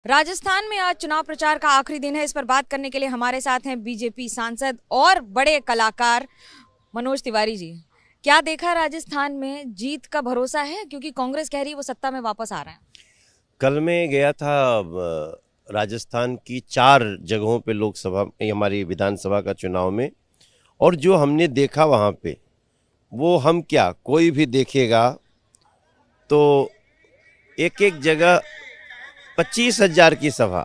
राजस्थान में आज चुनाव प्रचार का आखिरी दिन है। इस पर बात करने के लिए हमारे साथ हैं बीजेपी सांसद और बड़े कलाकार मनोज तिवारी जी। क्या देखा राजस्थान में, जीत का भरोसा है? क्योंकि कांग्रेस कह रही है वो सत्ता में वापस आ रहे हैं। कल मैं गया था राजस्थान की 4 जगहों पे लोकसभा हमारी विधानसभा का चुनाव में, और जो हमने देखा वहाँ पे वो हम क्या कोई भी देखेगा तो एक एक जगह 25,000 की सभा।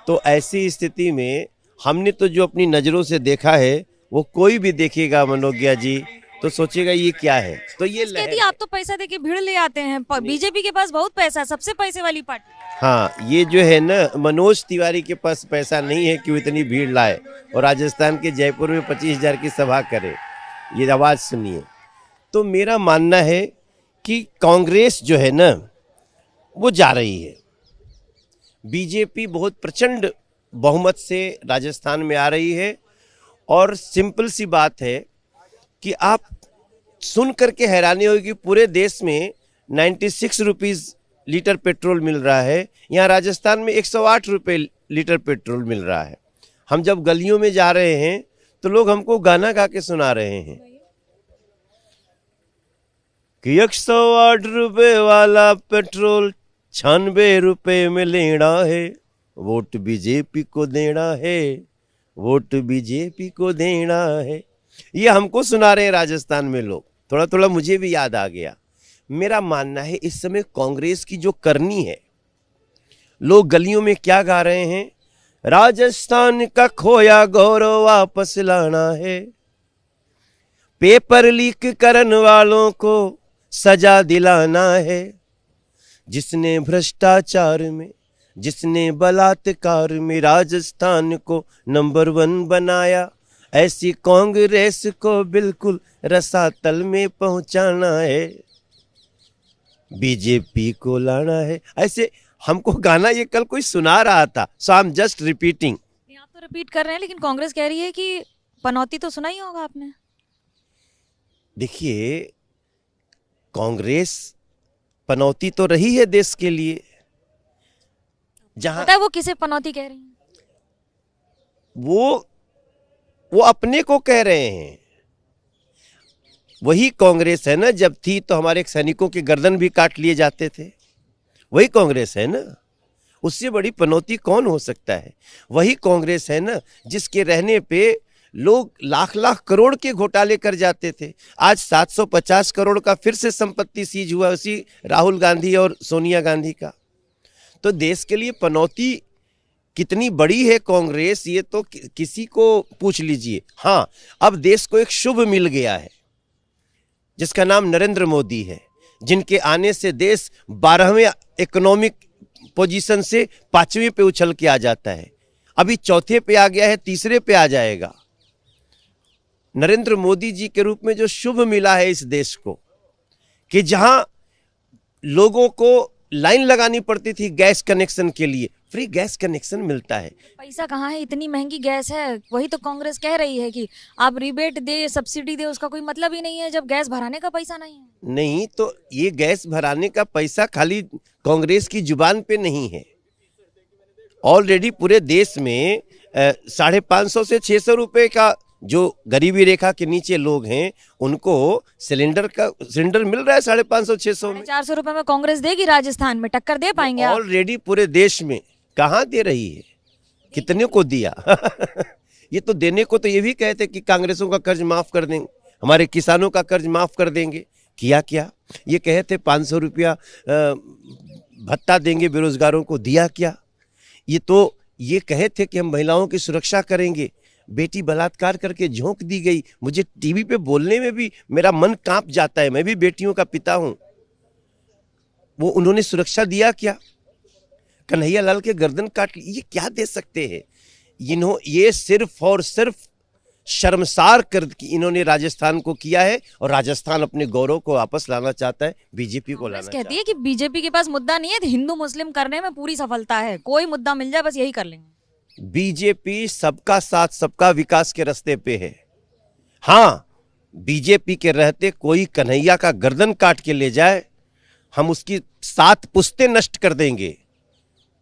तो ऐसी स्थिति में हमने तो जो अपनी नज़रों से देखा है वो कोई भी देखेगा मनोज्ञा जी तो सोचेगा ये क्या है। तो ये कहती आप तो पैसा देके भीड़ ले आते हैं, बीजेपी के पास बहुत पैसा है, सबसे पैसे वाली पार्टी। हाँ, ये जो है ना, मनोज तिवारी के पास पैसा नहीं है कि वो इतनी भीड़ लाए और राजस्थान के जयपुर में 25,000 की सभा करे। ये आवाज़ सुनिए। तो मेरा मानना है कि कांग्रेस जो है ना वो जा रही है, बीजेपी बहुत प्रचंड बहुमत से राजस्थान में आ रही है। और सिंपल सी बात है कि आप सुन करके हैरानी होगी कि पूरे देश में 96 रुपीज़ लीटर पेट्रोल मिल रहा है, यहाँ राजस्थान में 108 रुपये लीटर पेट्रोल मिल रहा है। हम जब गलियों में जा रहे हैं तो लोग हमको गाना गा के सुना रहे हैं कि 108 रुपये वाला पेट्रोल 96 रुपये में लेना है, वोट बीजेपी को देना है, वोट बीजेपी को देना है। ये हमको सुना रहे हैं राजस्थान में लोग। थोड़ा थोड़ा मुझे भी याद आ गया। मेरा मानना है इस समय कांग्रेस की जो करनी है, लोग गलियों में क्या गा रहे हैं, राजस्थान का खोया गौरव वापस लाना है, पेपर लीक करने वालों को सजा दिलाना है, जिसने भ्रष्टाचार में, जिसने बलात्कार में राजस्थान को नंबर 1 बनाया, ऐसी कांग्रेस को बिल्कुल रसातल में पहुंचाना है, बीजेपी को लाना है। ऐसे हमको गाना ये कल कोई सुना रहा था, सो आई एम जस्ट रिपीटिंग। आप तो रिपीट कर रहे हैं, लेकिन कांग्रेस कह रही है कि पनौती तो सुना ही होगा आपने। देखिए, कांग्रेस पनौती तो रही है देश के लिए। जहां पता है वो किसे पनौती कह रही है? वो अपने को कह रहे हैं। वही कांग्रेस है ना, जब थी तो हमारे सैनिकों के गर्दन भी काट लिए जाते थे। वही कांग्रेस है ना, उससे बड़ी पनौती कौन हो सकता है। वही कांग्रेस है ना जिसके रहने पे लोग लाख लाख करोड़ के घोटाले कर जाते थे। आज 750 करोड़ का फिर से संपत्ति सीज हुआ, उसी राहुल गांधी और सोनिया गांधी का। तो देश के लिए पनौती कितनी बड़ी है कांग्रेस, ये तो किसी को पूछ लीजिए। हाँ, अब देश को एक शुभ मिल गया है जिसका नाम नरेंद्र मोदी है, जिनके आने से देश 12वें इकोनॉमिक पोजीशन से 5वें पे उछल के आ जाता है। अभी 4थे पे आ गया है, 3रे पे आ जाएगा। नरेंद्र मोदी जी के रूप में जो शुभ मिला है इस देश को, कि जहां लोगों को लाइन लगानी पड़ती थी गैस कनेक्शन के लिए, फ्री गैस कनेक्शन मिलता है। पैसा कहाँ है, इतनी महंगी गैस है। वही तो कांग्रेस कह रही है कि आप रिबेट दे, सब्सिडी दे, उसका कोई मतलब ही नहीं है जब गैस भराने का पैसा नहीं है। नहीं, तो ये गैस भराने का पैसा खाली कांग्रेस की जुबान पे नहीं है। ऑलरेडी पूरे देश में 550 से 600 रुपए का जो गरीबी रेखा के नीचे लोग हैं उनको सिलेंडर मिल रहा है 550-600 में। 400 रुपए में कांग्रेस देगी राजस्थान में, टक्कर दे पाएंगे आप? ऑलरेडी पूरे देश में कहाँ दे रही है, कितने को दिया ये तो देने को तो ये भी कहते कि कांग्रेसों का कर्ज माफ कर देंगे, हमारे किसानों का कर्ज माफ कर देंगे। किया क्या? ये कहे थे 500 रुपया भत्ता देंगे बेरोजगारों को, दिया क्या? ये कहे थे कि हम महिलाओं की सुरक्षा करेंगे, बेटी बलात्कार करके झोंक दी गई। मुझे टीवी पे बोलने में भी मेरा मन कांप जाता है, मैं भी बेटियों का पिता हूं। वो उन्होंने सुरक्षा दिया क्या? कन्हैया लाल के गर्दन काट, ये क्या दे सकते हैं? ये सिर्फ और सिर्फ शर्मसार कर इन्होंने राजस्थान को किया है, और राजस्थान अपने गौरव को वापस लाना चाहता है, बीजेपी को लाना कहती है कि बीजेपी के पास मुद्दा नहीं है, हिंदू मुस्लिम करने में पूरी सफलता है, कोई मुद्दा मिल जाए बस यही कर लेंगे। बीजेपी सबका साथ सबका विकास के रास्ते पे है। हाँ, बीजेपी के रहते कोई कन्हैया का गर्दन काट के ले जाए, हम उसकी 7 पुश्तें नष्ट कर देंगे,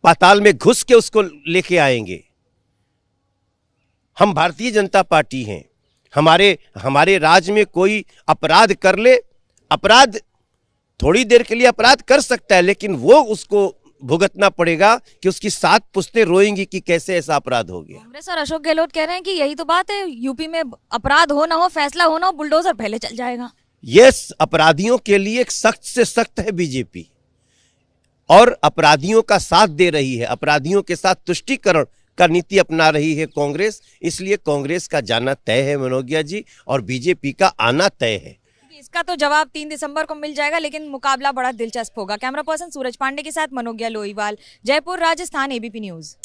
पाताल में घुस के उसको लेके आएंगे। हम भारतीय जनता पार्टी हैं, हमारे राज्य में कोई अपराध कर ले, अपराध थोड़ी देर के लिए अपराध कर सकता है, लेकिन वो उसको भुगतना पड़ेगा कि उसकी 7 पुश्तें रोएंगी कि कैसे ऐसा अपराध हो गया। कांग्रेस और अशोक गहलोत कह रहे हैं कि यही तो बात है, यूपी में अपराध हो ना हो, फैसला हो ना हो, बुलडोजर पहले चल जाएगा। ये अपराधियों के लिए एक सख्त से सख्त है बीजेपी, और अपराधियों का साथ दे रही है, अपराधियों के साथ तुष्टीकरण का नीति अपना रही है कांग्रेस। इसलिए कांग्रेस का जाना तय है मनोज्ञा जी, और बीजेपी का आना तय है। इसका तो जवाब 3 दिसंबर को मिल जाएगा, लेकिन मुकाबला बड़ा दिलचस्प होगा। कैमरा पर्सन सूरज पांडे के साथ मनोज्ञा लोईवाल, जयपुर, राजस्थान, एबीपी न्यूज।